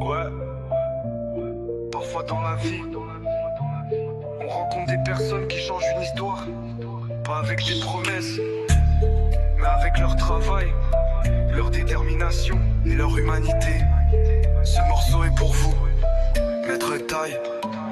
Ouais. Parfois dans la vie, on rencontre des personnes qui changent une histoire. Pas avec des promesses, mais avec leur travail, leur détermination et leur humanité. Ce morceau est pour vous, Maître Taille.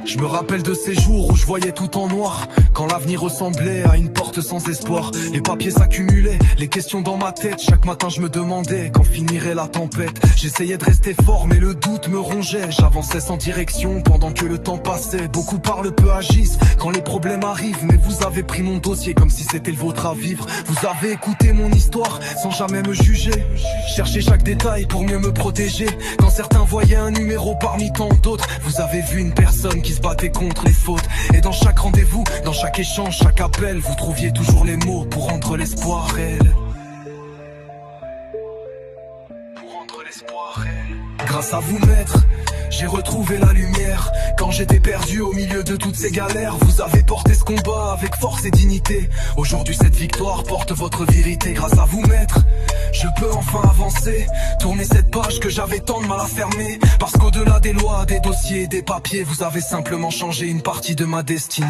Je me rappelle de ces jours où je voyais tout en noir, quand l'avenir ressemblait à une porte sans espoir. Les papiers s'accumulaient, les questions dans ma tête. Chaque matin je me demandais quand finirait la tempête. J'essayais de rester fort mais le doute me rongeait. J'avançais sans direction pendant que le temps passait. Beaucoup parlent, peu agissent quand les problèmes arrivent. Mais vous avez pris mon dossier comme si c'était le vôtre à vivre. Vous avez écouté mon histoire sans jamais me juger. Cherchez chaque détail pour mieux me protéger. Quand certains voyaient un numéro parmi tant d'autres, vous avez vu une personne qui se battait contre les fautes. Et dans chaque rendez-vous, dans chaque échange, chaque appel, vous trouviez toujours les mots pour rendre l'espoir réel. Pour rendre l'espoir réel. Grâce à vous, maître, j'ai retrouvé la lumière. Quand j'étais perdu au milieu de toutes ces galères, vous avez porté ce combat avec force et dignité. Aujourd'hui cette victoire porte votre vérité. Grâce à vous, maître, je peux enfin avancer, tourner cette page que j'avais tant de mal à fermer. Parce qu'au-delà des lois, des dossiers, des papiers, vous avez simplement changé une partie de ma destinée.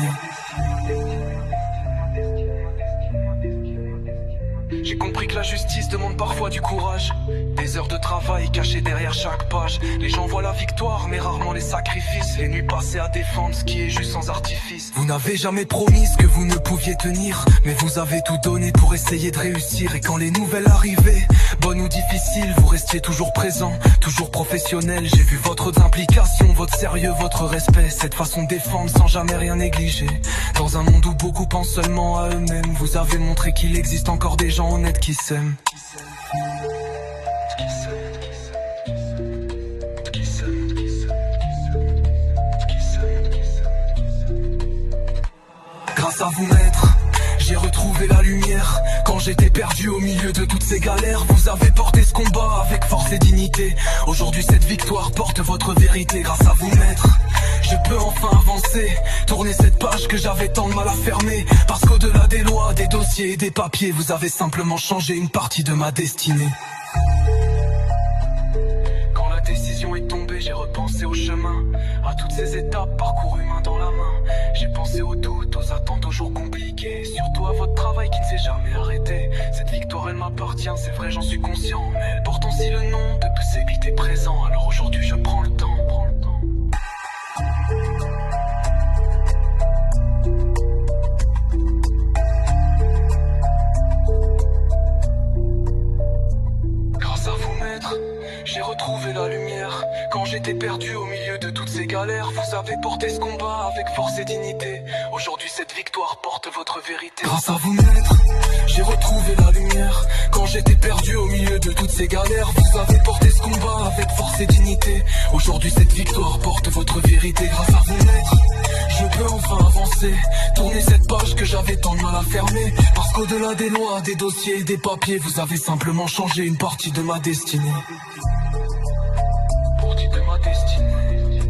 J'ai compris que la justice demande parfois du courage, des heures de travail cachées derrière chaque page. Les gens voient la victoire mais rarement les sacrifices, les nuits passées à défendre ce qui est juste sans artifice. Vous n'avez jamais promis ce que vous ne pouviez tenir, mais vous avez tout donné pour essayer de réussir. Et quand les nouvelles arrivaient, bonnes ou difficiles, vous restiez toujours présent, toujours professionnel. J'ai vu votre implication, votre sérieux, votre respect, cette façon de défendre sans jamais rien négliger. Dans un monde où beaucoup pensent seulement à eux-mêmes, vous avez montré qu'il existe encore des gens honnêtes qui s'aiment. Grâce à vous, maître, j'ai retrouvé la lumière. Quand j'étais perdu au milieu de toutes ces galères, vous avez porté ce combat avec force et dignité. Aujourd'hui cette victoire porte votre vérité. Grâce à vous, maître, je peux enfin avancer, tourner cette page que j'avais tant de mal à fermer. Parce qu'au-delà des lois, des dossiers et des papiers, vous avez simplement changé une partie de ma destinée. Quand la décision est tombée, j'ai repensé au chemin, à toutes ces étapes parcourues main dans la main. J'ai pensé aux doutes, aux attentes, aux jours compliqués, surtout à votre travail qui ne s'est jamais arrêté. Cette victoire elle m'appartient, c'est vrai j'en suis conscient, mais elle porte aussi le nom de tous ceux qui étaient présents. Alors aujourd'hui je prends le temps. J'ai retrouvé la lumière. Quand j'étais perdu au milieu de toutes ces galères, vous avez porté ce combat avec force et dignité. Aujourd'hui cette victoire porte votre vérité. Grâce à vous, maître, j'ai retrouvé la lumière. Quand j'étais perdu au milieu de toutes ces galères, vous avez porté ce combat avec force et dignité. Aujourd'hui cette victoire porte votre vérité. Grâce à vous, maître, je peux enfin avancer, tourner cette page que j'avais tant de mal à fermer. Parce qu'au-delà des lois, des dossiers et des papiers, vous avez simplement changé une partie de ma destinée. Partie de ma destinée.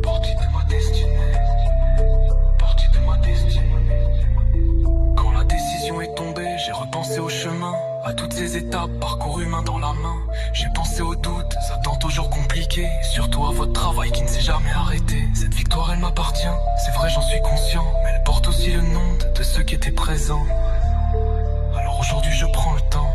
Partie de ma destinée. Partie de ma destinée. Quand la décision est tombée, j'ai repensé au chemin, à toutes ces étapes parcourues main dans la main. J'ai pensé aux doutes, attentes toujours compliquées, surtout à votre travail qui ne s'est jamais arrêté. Cette victoire elle m'appartient, c'est vrai j'en suis conscient, mais elle porte aussi le nom de ceux qui étaient présents. Alors aujourd'hui je prends le temps.